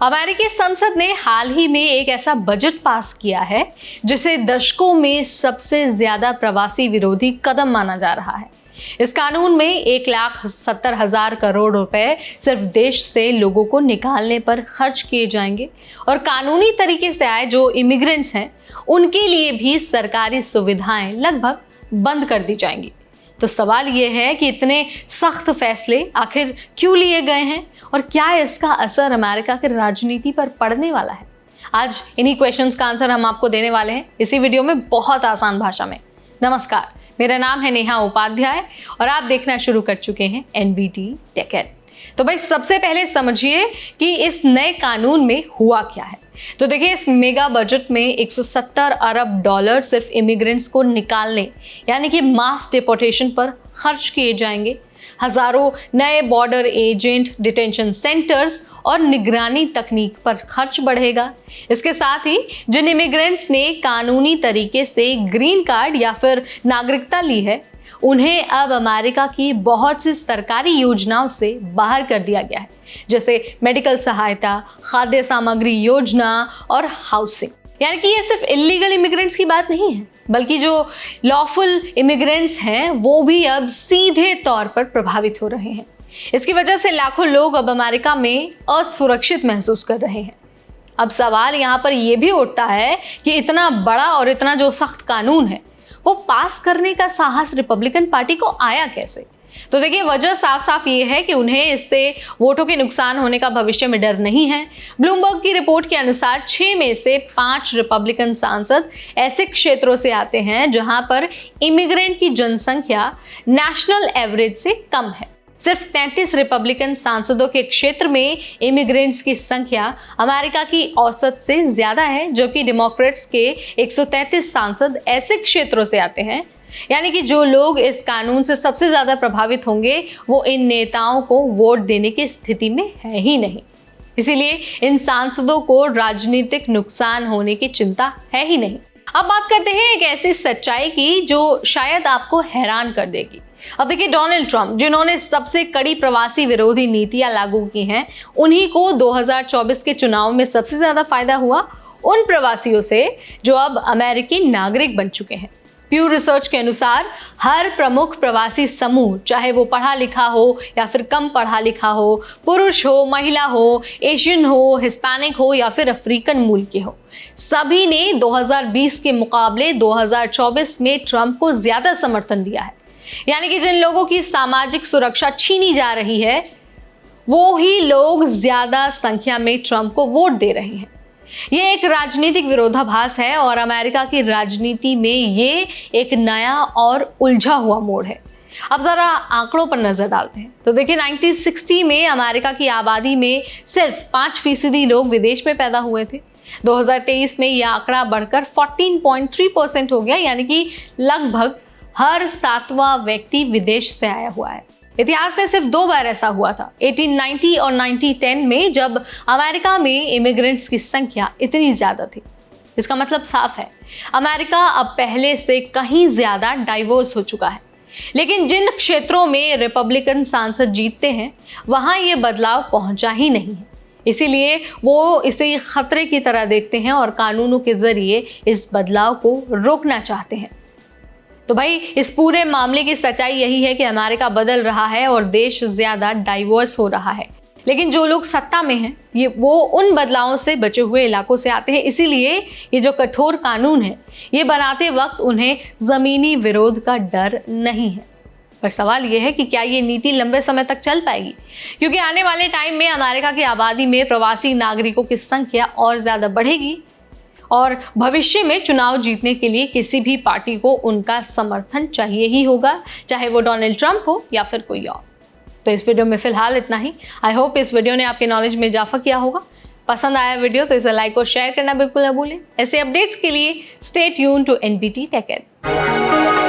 अमेरिकी संसद ने हाल ही में एक ऐसा बजट पास किया है जिसे दशकों में सबसे ज्यादा प्रवासी विरोधी कदम माना जा रहा है। इस कानून में 1,70,000 करोड़ रुपए सिर्फ देश से लोगों को निकालने पर खर्च किए जाएंगे और कानूनी तरीके से आए जो इमिग्रेंट्स हैं उनके लिए भी सरकारी सुविधाएं लगभग बंद कर दी जाएंगी। तो सवाल ये है कि इतने सख्त फैसले आखिर क्यों लिए गए हैं और क्या इसका असर अमेरिका की राजनीति पर पड़ने वाला है। आज इन्हीं क्वेश्चंस का आंसर हम आपको देने वाले हैं इसी वीडियो में बहुत आसान भाषा में। नमस्कार, मेरा नाम है नेहा उपाध्याय और आप देखना शुरू कर चुके हैं एनबीटी टेक एड। तो भाई सबसे पहले समझिए कि इस नए कानून में हुआ क्या है। तो देखिए, इस मेगा बजट में 170 अरब डॉलर सिर्फ इमिग्रेंट्स को निकालने यानी कि मास डिपोर्टेशन पर खर्च किए जाएंगे। हजारों नए बॉर्डर एजेंट, डिटेंशन सेंटर्स और निगरानी तकनीक पर खर्च बढ़ेगा। इसके साथ ही जिन इमिग्रेंट्स ने कानूनी तरीके से ग्रीन कार्ड या फिर नागरिकता ली है उन्हें अब अमेरिका की बहुत सी सरकारी योजनाओं से बाहर कर दिया गया है, जैसे मेडिकल सहायता, खाद्य सामग्री योजना और हाउसिंग। यानी कि ये सिर्फ इलीगल इमिग्रेंट्स की बात नहीं है, बल्कि जो लॉफुल इमिग्रेंट्स हैं वो भी अब सीधे तौर पर प्रभावित हो रहे हैं। इसकी वजह से लाखों लोग अब अमेरिका में असुरक्षित महसूस कर रहे हैं। अब सवाल यहाँ पर यह भी उठता है कि इतना बड़ा और इतना जो सख्त कानून है वो पास करने का साहस रिपब्लिकन पार्टी को आया कैसे। तो देखिए, वजह साफ साफ ये है कि उन्हें इससे वोटों के नुकसान होने का भविष्य में डर नहीं है। ब्लूमबर्ग की रिपोर्ट के अनुसार 6 में से 5 रिपब्लिकन सांसद ऐसे क्षेत्रों से आते हैं जहां पर इमिग्रेंट की जनसंख्या नेशनल एवरेज से कम है। सिर्फ 33 रिपब्लिकन सांसदों के क्षेत्र में इमिग्रेंट्स की संख्या अमेरिका की औसत से ज्यादा है, जबकि डेमोक्रेट्स के 133 सांसद ऐसे क्षेत्रों से आते हैं। यानी कि जो लोग इस कानून से सबसे ज्यादा प्रभावित होंगे वो इन नेताओं को वोट देने की स्थिति में है ही नहीं। इसीलिए इन सांसदों को राजनीतिक नुकसान होने की चिंता है ही नहीं। अब बात करते हैं एक ऐसी सच्चाई की जो शायद आपको हैरान कर देगी। अब देखिए, डोनाल्ड ट्रंप जिन्होंने सबसे कड़ी प्रवासी विरोधी नीतियां लागू की हैं, उन्हीं को 2024 के चुनाव में सबसे ज्यादा फायदा हुआ उन प्रवासियों से जो अब अमेरिकी नागरिक बन चुके हैं। प्यू रिसर्च के अनुसार हर प्रमुख प्रवासी समूह, चाहे वो पढ़ा लिखा हो या फिर कम पढ़ा लिखा हो, पुरुष हो, महिला हो, एशियन हो, हिस्पैनिक हो या फिर अफ्रीकन मूल के हो, सभी ने 2020 के मुकाबले 2024 में ट्रंप को ज्यादा समर्थन दिया है। यानी कि जिन लोगों की सामाजिक सुरक्षा छीनी जा रही है वो ही लोग ज्यादा संख्या में ट्रंप को वोट दे रहे हैं। ये एक राजनीतिक विरोधाभास है और अमेरिका की राजनीति में ये एक नया और उलझा हुआ मोड़ है। अब जरा आंकड़ों पर नजर डालते हैं। तो देखिए, 1960 में अमेरिका की आबादी में सिर्फ 5% लोग विदेश में पैदा हुए थे। 2023 में यह आंकड़ा बढ़कर 14.3% हो गया, यानी कि लगभग हर 7वां व्यक्ति विदेश से आया हुआ है। इतिहास में सिर्फ 2 बार ऐसा हुआ था, 1890 और 1910 में, जब अमेरिका में इमिग्रेंट्स की संख्या इतनी ज्यादा थी। इसका मतलब साफ है, अमेरिका अब पहले से कहीं ज्यादा डाइवर्स हो चुका है। लेकिन जिन क्षेत्रों में रिपब्लिकन सांसद जीतते हैं वहां ये बदलाव पहुंचा ही नहीं है। इसीलिए वो इसे खतरे की तरह देखते हैं और कानूनों के जरिए इस बदलाव को रोकना चाहते हैं। तो भाई, इस पूरे मामले की सच्चाई यही है कि अमेरिका बदल रहा है और देश ज्यादा डाइवर्स हो रहा है। लेकिन जो लोग सत्ता में हैं वो उन बदलावों से बचे हुए इलाकों से आते हैं। इसीलिए ये जो कठोर कानून है ये बनाते वक्त उन्हें जमीनी विरोध का डर नहीं है। पर सवाल ये है कि क्या ये नीति लंबे समय तक चल पाएगी, क्योंकि आने वाले टाइम में अमेरिका की आबादी में प्रवासी नागरिकों की संख्या और ज्यादा बढ़ेगी और भविष्य में चुनाव जीतने के लिए किसी भी पार्टी को उनका समर्थन चाहिए ही होगा, चाहे वो डोनाल्ड ट्रंप हो या फिर कोई और। तो इस वीडियो में फिलहाल इतना ही। आई होप इस वीडियो ने आपके नॉलेज में इजाफा किया होगा। पसंद आया वीडियो तो इसे लाइक और शेयर करना बिल्कुल न भूलें। ऐसे अपडेट्स के लिए stay tune to NBT tech add.